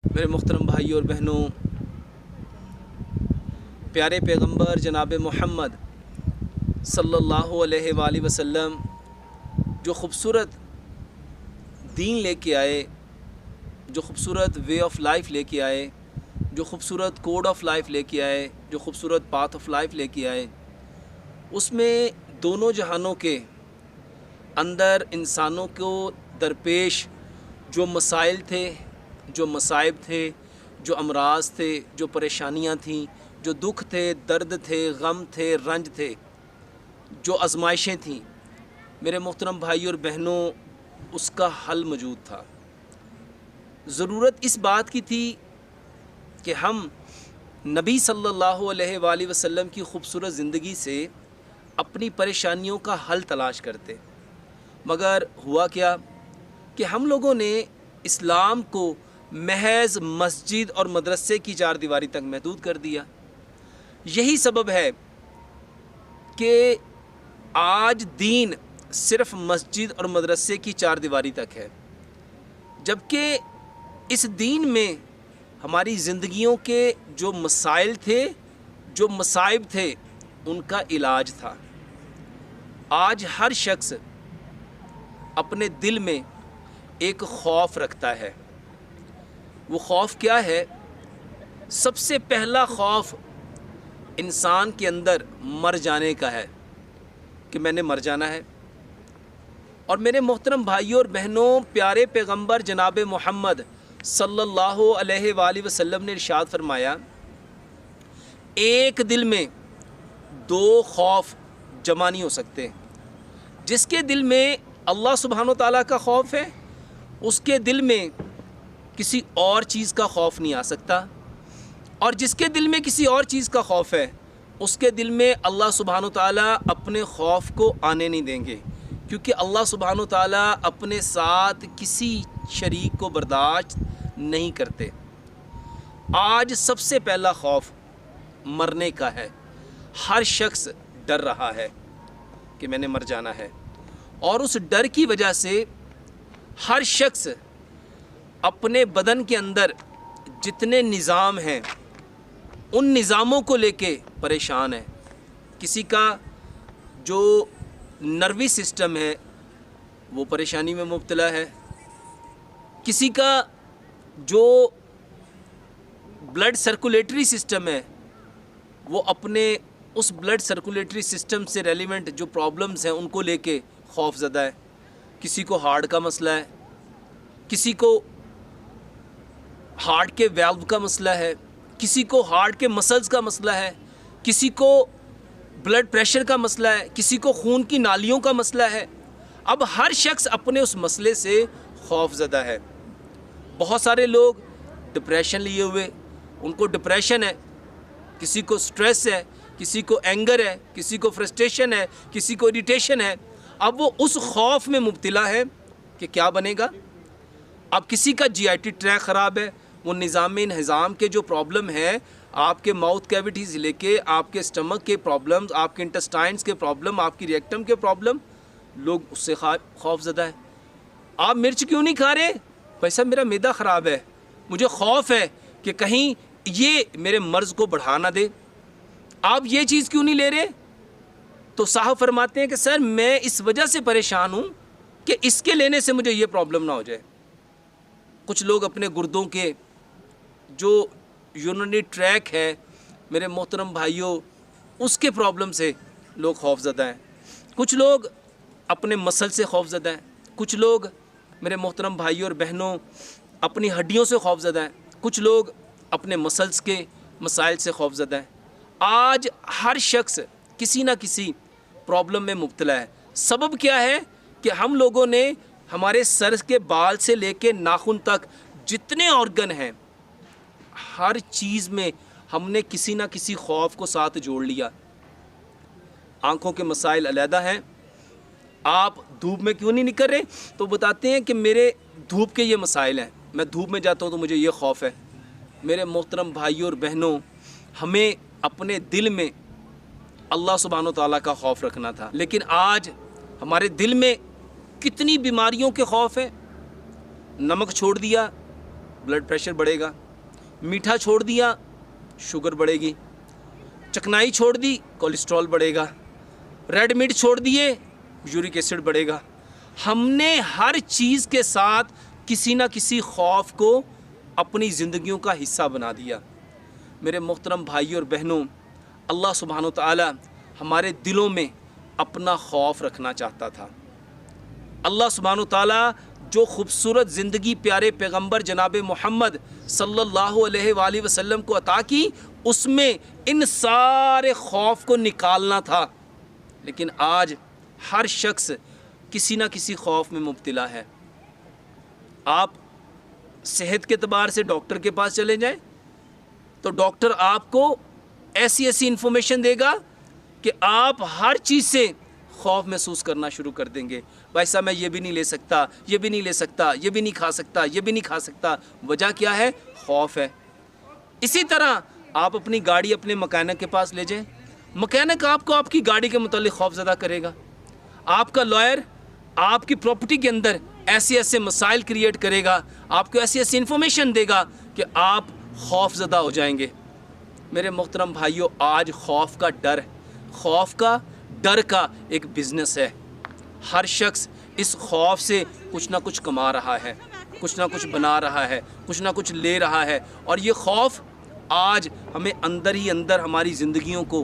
میرے محترم بھائی اور بہنوں، پیارے پیغمبر جناب محمد صلی اللہ علیہ وآلہ وسلم جو خوبصورت دین لے کے آئے، جو خوبصورت وے آف لائف لے کے آئے، جو خوبصورت کوڈ آف لائف لے کے آئے، جو خوبصورت پاتھ آف لائف لے کے آئے، اس میں دونوں جہانوں کے اندر انسانوں کو درپیش جو مسائل تھے، جو مصائب تھے، جو امراض تھے، جو پریشانیاں تھیں، جو دکھ تھے، درد تھے، غم تھے، رنج تھے، جو آزمائشیں تھیں، میرے محترم بھائی اور بہنوں، اس کا حل موجود تھا۔ ضرورت اس بات کی تھی کہ ہم نبی صلی اللہ علیہ وآلہ وسلم کی خوبصورت زندگی سے اپنی پریشانیوں کا حل تلاش کرتے، مگر ہوا کیا کہ ہم لوگوں نے اسلام کو محض مسجد اور مدرسے کی چار دیواری تک محدود کر دیا۔ یہی سبب ہے کہ آج دین صرف مسجد اور مدرسے کی چار دیواری تک ہے، جبکہ اس دین میں ہماری زندگیوں کے جو مسائل تھے، جو مصائب تھے، ان کا علاج تھا۔ آج ہر شخص اپنے دل میں ایک خوف رکھتا ہے۔ وہ خوف کیا ہے؟ سب سے پہلا خوف انسان کے اندر مر جانے کا ہے کہ میں نے مر جانا ہے۔ اور میرے محترم بھائیوں اور بہنوں، پیارے پیغمبر جناب محمد صلی اللہ علیہ وآلہ وسلم نے ارشاد فرمایا، ایک دل میں دو خوف جمع نہیں ہو سکتے۔ جس کے دل میں اللہ سبحانہ و تعالیٰ کا خوف ہے، اس کے دل میں کسی اور چیز کا خوف نہیں آ سکتا، اور جس کے دل میں کسی اور چیز کا خوف ہے، اس کے دل میں اللہ سبحانہ و تعالیٰ اپنے خوف کو آنے نہیں دیں گے، کیونکہ اللہ سبحانہ و تعالیٰ اپنے ساتھ کسی شریک کو برداشت نہیں کرتے۔ آج سب سے پہلا خوف مرنے کا ہے۔ ہر شخص ڈر رہا ہے کہ میں نے مر جانا ہے، اور اس ڈر کی وجہ سے ہر شخص اپنے بدن کے اندر جتنے نظام ہیں، ان نظاموں کو لے کے پریشان ہے۔ کسی کا جو نروی سسٹم ہے وہ پریشانی میں مبتلا ہے، کسی کا جو بلڈ سرکولیٹری سسٹم ہے وہ اپنے اس بلڈ سرکولیٹری سسٹم سے ریلیونٹ جو پرابلمز ہیں ان کو لے کے خوف زدہ ہے۔ کسی کو ہارٹ کا مسئلہ ہے، کسی کو ہارٹ کے ویلو کا مسئلہ ہے، کسی کو ہارٹ کے مسلز کا مسئلہ ہے، کسی کو بلڈ پریشر کا مسئلہ ہے، کسی کو خون کی نالیوں کا مسئلہ ہے۔ اب ہر شخص اپنے اس مسئلے سے خوف زدہ ہے۔ بہت سارے لوگ ڈپریشن لیے ہوئے، ان کو ڈپریشن ہے، کسی کو سٹریس ہے، کسی کو اینگر ہے، کسی کو فرسٹریشن ہے، کسی کو اریٹیشن ہے۔ اب وہ اس خوف میں مبتلا ہے کہ کیا بنے گا۔ اب کسی کا جی آئی ٹی ٹریک خراب ہے، وہ نظام انہضام کے جو پرابلم ہے، آپ کے ماؤتھ کیویٹی سے لے کے آپ کے اسٹمک کے پرابلمز، آپ کے انٹسٹائنز کے پرابلم، آپ کی ریکٹم کے پرابلم، لوگ اس سے خوف زدہ ہے۔ آپ مرچ کیوں نہیں کھا رہے؟ بھائی صاحب میرا معدہ خراب ہے، مجھے خوف ہے کہ کہیں یہ میرے مرض کو بڑھا نہ دے۔ آپ یہ چیز کیوں نہیں لے رہے؟ تو صاحب فرماتے ہیں کہ سر میں اس وجہ سے پریشان ہوں کہ اس کے لینے سے مجھے یہ پرابلم نہ ہو جائے۔ کچھ لوگ اپنے گردوں کے جو یورینری ٹریک ہے میرے محترم بھائیوں، اس کے پرابلم سے لوگ خوف زدہ ہیں۔ کچھ لوگ اپنے مسل سے خوف زدہ ہیں، کچھ لوگ میرے محترم بھائیوں اور بہنوں اپنی ہڈیوں سے خوف زدہ ہیں، کچھ لوگ اپنے مسلز کے مسائل سے خوف زدہ ہیں۔ آج ہر شخص کسی نہ کسی پرابلم میں مبتلا ہے۔ سبب کیا ہے کہ ہم لوگوں نے ہمارے سر کے بال سے لے کے ناخن تک جتنے آرگن ہیں، ہر چیز میں ہم نے کسی نہ کسی خوف کو ساتھ جوڑ لیا۔ آنکھوں کے مسائل علیحدہ ہیں۔ آپ دھوپ میں کیوں نہیں نکل رہے؟ تو بتاتے ہیں کہ میرے دھوپ کے یہ مسائل ہیں، میں دھوپ میں جاتا ہوں تو مجھے یہ خوف ہے۔ میرے محترم بھائیوں اور بہنوں، ہمیں اپنے دل میں اللہ سبحانہ و تعالیٰ کا خوف رکھنا تھا، لیکن آج ہمارے دل میں کتنی بیماریوں کے خوف ہے۔ نمک چھوڑ دیا، بلڈ پریشر بڑھے گا. میٹھا چھوڑ دیا شوگر بڑھے گی. چکنائی چھوڑ دی کولیسٹرول بڑھے گا. ریڈ میٹ چھوڑ دیے یورک ایسڈ بڑھے گا. ہم نے ہر چیز کے ساتھ کسی نہ کسی خوف کو اپنی زندگیوں کا حصہ بنا دیا. میرے محترم بھائی اور بہنوں، اللہ سبحانہ و تعالی ہمارے دلوں میں اپنا خوف رکھنا چاہتا تھا. اللہ سبحانہ و تعالی جو خوبصورت زندگی پیارے پیغمبر جناب محمد صلی اللہ علیہ وآلہ وسلم کو عطا کی، اس میں ان سارے خوف کو نکالنا تھا. لیکن آج ہر شخص کسی نہ کسی خوف میں مبتلا ہے. آپ صحت کے اعتبار سے ڈاکٹر کے پاس چلے جائیں تو ڈاکٹر آپ کو ایسی انفارمیشن دے گا کہ آپ ہر چیز سے خوف محسوس کرنا شروع کر دیں گے. بھائی صاحب میں یہ بھی نہیں لے سکتا، یہ بھی نہیں لے سکتا، یہ بھی نہیں کھا سکتا، یہ بھی نہیں کھا سکتا. وجہ کیا ہے؟ خوف ہے. اسی طرح آپ اپنی گاڑی اپنے مکینک کے پاس لے جائیں، مکینک آپ کو آپ کی گاڑی کے متعلق خوف زدہ کرے گا. آپ کا لائر آپ کی پراپرٹی کے اندر ایسے مسائل کریٹ کرے گا، آپ کو ایسی انفارمیشن دے گا کہ آپ خوف زدہ ہو جائیں گے. میرے محترم بھائیوں، آج خوف کا ڈر کا ایک بزنس ہے. ہر شخص اس خوف سے کچھ نہ کچھ کما رہا ہے، کچھ نہ کچھ بنا رہا ہے، کچھ نہ کچھ لے رہا ہے. اور یہ خوف آج ہمیں اندر ہی اندر ہماری زندگیوں کو،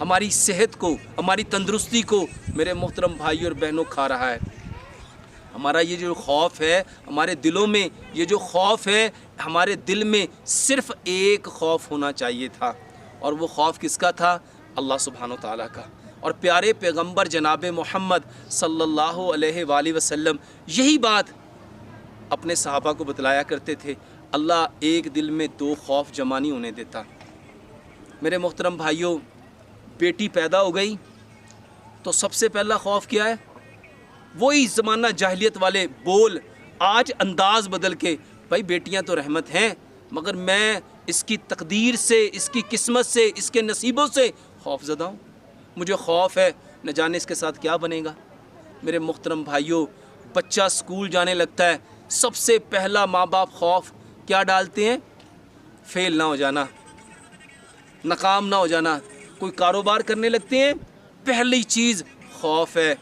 ہماری صحت کو، ہماری تندرستی کو میرے محترم بھائی اور بہنوں کھا رہا ہے. ہمارا یہ جو خوف ہے ہمارے دلوں میں، یہ جو خوف ہے ہمارے دل میں صرف ایک خوف ہونا چاہیے تھا. اور وہ خوف کس کا تھا؟ اللہ سبحانہ و تعالیٰ کا. اور پیارے پیغمبر جناب محمد صلی اللہ علیہ وآلہ وسلم یہی بات اپنے صحابہ کو بتلایا کرتے تھے. اللہ ایک دل میں دو خوف جمع نہیں ہونے دیتا. میرے محترم بھائیوں، بیٹی پیدا ہو گئی تو سب سے پہلا خوف کیا ہے؟ وہی زمانہ جاہلیت والے بول. آج انداز بدل کے، بھائی بیٹیاں تو رحمت ہیں مگر میں اس کی تقدیر سے، اس کی قسمت سے، اس کے نصیبوں سے خوف زدہ ہوں. مجھے خوف ہے نہ جانے اس کے ساتھ کیا بنے گا. میرے محترم بھائیوں، بچہ اسکول جانے لگتا ہے، سب سے پہلا ماں باپ خوف کیا ڈالتے ہیں؟ فیل نہ ہو جانا، ناکام نہ ہو جانا. کوئی کاروبار کرنے لگتے ہیں، پہلی چیز خوف ہے.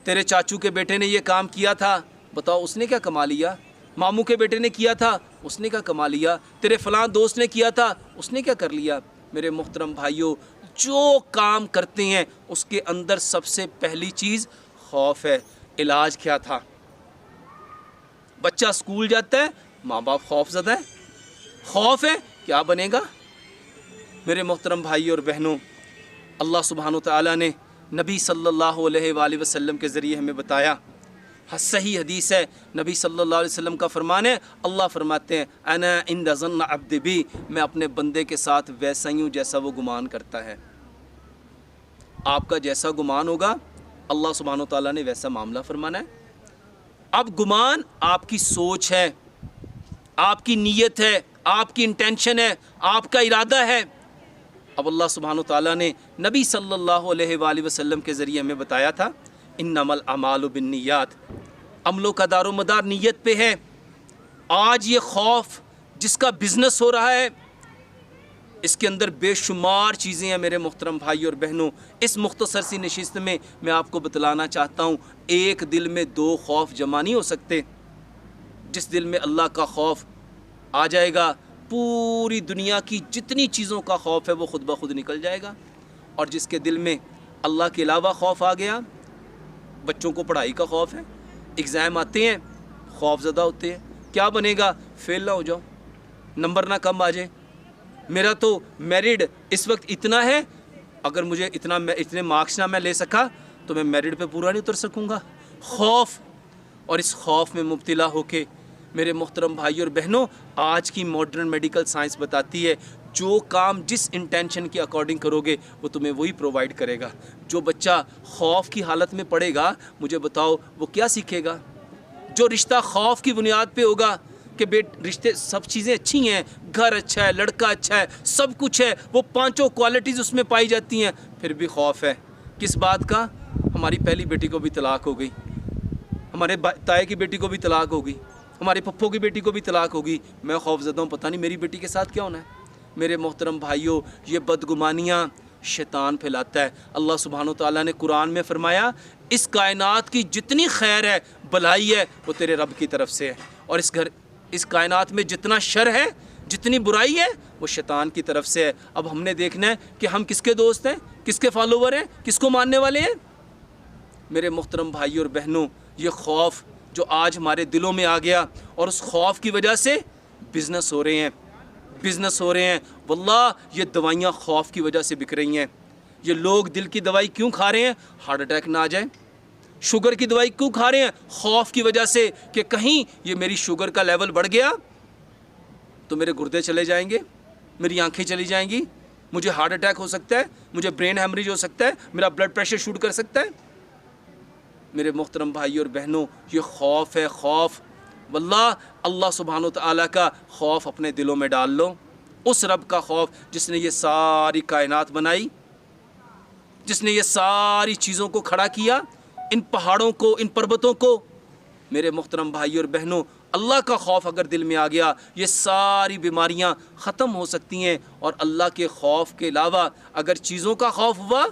تیرے چاچو کے بیٹے نے یہ کام کیا تھا، بتاؤ اس نے کیا کما لیا؟ ماموں کے بیٹے نے کیا تھا، اس نے کیا کما لیا؟ تیرے فلاں دوست نے کیا تھا، اس نے کیا کر لیا؟ میرے محترم بھائیوں، جو کام کرتے ہیں اس کے اندر سب سے پہلی چیز خوف ہے. علاج کیا تھا؟ بچہ اسکول جاتا ہے، ماں باپ خوف زدہ ہے. خوف ہے کیا بنے گا؟ میرے محترم بھائی اور بہنوں، اللہ سبحانہ و تعالیٰ نے نبی صلی اللہ علیہ وآلہ وسلم کے ذریعے ہمیں بتایا. صحیح حدیث ہے، نبی صلی اللہ علیہ وسلم کا فرمان ہے، اللہ فرماتے ہیں انا عند ظن عبدی بی، میں اپنے بندے کے ساتھ ویسا ہی ہوں جیسا وہ گمان کرتا ہے. آپ کا جیسا گمان ہوگا اللہ سبحانہ و تعالیٰ نے ویسا معاملہ فرمانا ہے. اب گمان آپ کی سوچ ہے، آپ کی نیت ہے، آپ کی انٹینشن ہے، آپ کا ارادہ ہے. اب اللہ سبحانہ و تعالیٰ نے نبی صلی اللہ علیہ وآلہ وسلم کے ذریعے ہمیں بتایا تھا انما الاعمال بالنیات، عملوں کا دار و مدار نیت پہ ہے. آج یہ خوف جس کا بزنس ہو رہا ہے، اس کے اندر بے شمار چیزیں ہیں. میرے محترم بھائی اور بہنوں، اس مختصر سی نشست میں میں آپ کو بتلانا چاہتا ہوں، ایک دل میں دو خوف جمع نہیں ہو سکتے. جس دل میں اللہ کا خوف آ جائے گا، پوری دنیا کی جتنی چیزوں کا خوف ہے وہ خود بخود نکل جائے گا. اور جس کے دل میں اللہ کے علاوہ خوف آ گیا، بچوں کو پڑھائی کا خوف ہے، ایگزام آتے ہیں خوف زدہ ہوتے ہیں، کیا بنے گا؟ فیل نہ ہو جاؤ، نمبر نہ کم آ جائے. میرا تو میرڈ اس وقت اتنا ہے، اگر مجھے اتنے مارکس نہ میں لے سکا تو میں میرڈ پہ پورا نہیں اتر سکوں گا. خوف، اور اس خوف میں مبتلا ہو کے میرے محترم بھائی اور بہنوں، آج کی ماڈرن میڈیکل سائنس بتاتی ہے جو کام جس انٹینشن کے اکارڈنگ کرو گے وہ تمہیں وہی پرووائڈ کرے گا. جو بچہ خوف کی حالت میں پڑے گا، مجھے بتاؤ وہ کیا سیکھے گا؟ جو رشتہ خوف کی بنیاد پہ ہوگا کہ رشتے سب چیزیں اچھی ہیں، گھر اچھا ہے، لڑکا اچھا ہے، سب کچھ ہے، وہ پانچوں کوالٹیز اس میں پائی جاتی ہیں، پھر بھی خوف ہے. کس بات کا؟ ہماری پہلی بیٹی کو بھی طلاق ہو گئی، ہمارے تائے کی بیٹی کو بھی طلاق ہو گئی، ہمارے پپھوں کی بیٹی کو بھی طلاق ہوگی، میں خوف زدہ ہوں پتہ نہیں میری بیٹی کے ساتھ کیا ہونا ہے۔ میرے محترم بھائیوں، یہ بدگمانیاں شیطان پھیلاتا ہے۔ اللہ سبحانہ وتعالیٰ نے قرآن میں فرمایا اس کائنات کی جتنی خیر ہے، بھلائی ہے، وہ تیرے رب کی طرف سے ہے، اور اس کائنات میں جتنا شر ہے، جتنی برائی ہے، وہ شیطان کی طرف سے ہے۔ اب ہم نے دیکھنا ہے کہ ہم کس کے دوست ہیں، کس کے فالوور ہیں، کس کو ماننے والے ہیں۔ میرے محترم بھائیوں اور بہنوں، یہ خوف جو آج ہمارے دلوں میں آ گیا، اور اس خوف کی وجہ سے بزنس ہو رہے ہیں، واللہ یہ دوائیاں خوف کی وجہ سے بک رہی ہیں۔ یہ لوگ دل کی دوائی کیوں کھا رہے ہیں؟ ہارٹ اٹیک نہ آ جائے۔ شوگر کی دوائی کیوں کھا رہے ہیں؟ خوف کی وجہ سے کہ کہیں یہ میری شوگر کا لیول بڑھ گیا تو میرے گردے چلے جائیں گے، میری آنکھیں چلی جائیں گی، مجھے ہارٹ اٹیک ہو سکتا ہے، مجھے برین ہیمریج ہو سکتا ہے، میرا بلڈ پریشر شوٹ کر سکتا ہے۔ میرے محترم بھائی اور بہنوں، یہ خوف ہے، خوف۔ واللہ اللہ سبحانہ وتعالیٰ کا خوف اپنے دلوں میں ڈال لو، اس رب کا خوف جس نے یہ ساری کائنات بنائی، جس نے یہ ساری چیزوں کو کھڑا کیا، ان پہاڑوں کو، ان پربتوں کو۔ میرے محترم بھائی اور بہنوں، اللہ کا خوف اگر دل میں آ گیا، یہ ساری بیماریاں ختم ہو سکتی ہیں۔ اور اللہ کے خوف کے علاوہ اگر چیزوں کا خوف ہوا،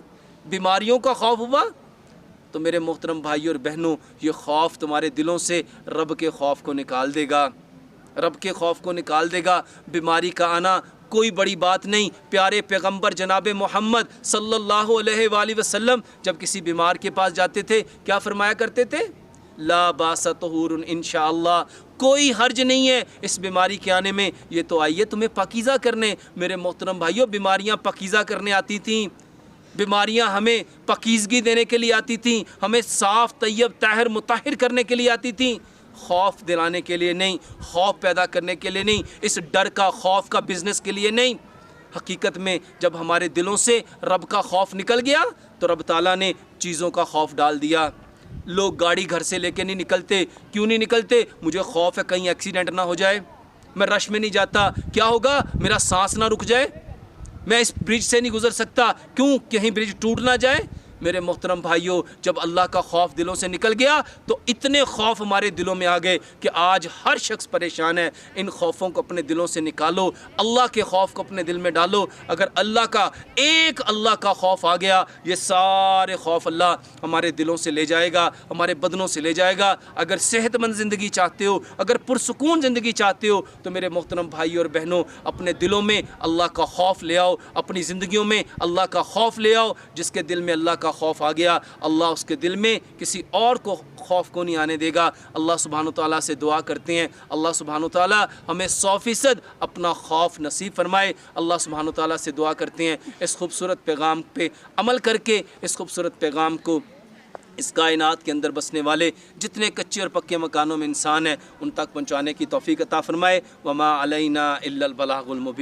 بیماریوں کا خوف ہوا، تو میرے محترم بھائی اور بہنوں، یہ خوف تمہارے دلوں سے رب کے خوف کو نکال دے گا، رب کے خوف کو نکال دے گا۔ بیماری کا آنا کوئی بڑی بات نہیں۔ پیارے پیغمبر جناب محمد صلی اللہ علیہ وآلہ وسلم جب کسی بیمار کے پاس جاتے تھے، کیا فرمایا کرتے تھے؟ لا باس طہور انشاءاللہ، کوئی حرج نہیں ہے اس بیماری کے آنے میں، یہ تو آئیے تمہیں پاکیزہ کرنے۔ میرے محترم بھائیوں، بیماریاں پاکیزہ کرنے آتی تھیں، بیماریاں ہمیں پاکیزگی دینے کے لیے آتی تھیں، ہمیں صاف طیب طاہر مطہر کرنے کے لیے آتی تھیں، خوف دلانے کے لیے نہیں، خوف پیدا کرنے کے لیے نہیں، اس ڈر کا، خوف کا بزنس کے لیے نہیں۔ حقیقت میں جب ہمارے دلوں سے رب کا خوف نکل گیا تو رب تعالیٰ نے چیزوں کا خوف ڈال دیا۔ لوگ گاڑی گھر سے لے کے نہیں نکلتے، کیوں نہیں نکلتے؟ مجھے خوف ہے کہیں ایکسیڈنٹ نہ ہو جائے، میں رش میں نہیں جاتا، کیا ہوگا؟ میرا سانس نہ رک جائے، میں اس برج سے نہیں گزر سکتا، کیوں؟ کہیں برج ٹوٹ نہ جائے۔ میرے محترم بھائیوں، جب اللہ کا خوف دلوں سے نکل گیا تو اتنے خوف ہمارے دلوں میں آ گئے کہ آج ہر شخص پریشان ہے۔ ان خوفوں کو اپنے دلوں سے نکالو، اللہ کے خوف کو اپنے دل میں ڈالو۔ اگر اللہ کا خوف آ گیا، یہ سارے خوف اللہ ہمارے دلوں سے لے جائے گا، ہمارے بدنوں سے لے جائے گا۔ اگر صحت مند زندگی چاہتے ہو، اگر پرسکون زندگی چاہتے ہو، تو میرے محترم بھائی اور بہنوں، اپنے دلوں میں اللہ کا خوف لے آؤ، اپنی زندگیوں میں اللہ کا خوف لے آؤ۔ جس کے دل میں اللہ کا خوف آ گیا، اللہ اس کے دل میں کسی اور کو خوف کو نہیں آنے دے گا۔ اللہ سبحانہ وتعالیٰ سے دعا کرتے ہیں، اللہ سبحانہ وتعالیٰ ہمیں 100% اپنا خوف نصیب فرمائے۔ اللہ سبحانہ وتعالیٰ سے دعا کرتے ہیں اس خوبصورت پیغام پہ عمل کر کے، اس خوبصورت پیغام کو اس کائنات کے اندر بسنے والے جتنے کچے اور پکے مکانوں میں انسان ہیں ان تک پہنچانے کی توفیق عطا فرمائے۔ وما علینا الا البلاغ المبین۔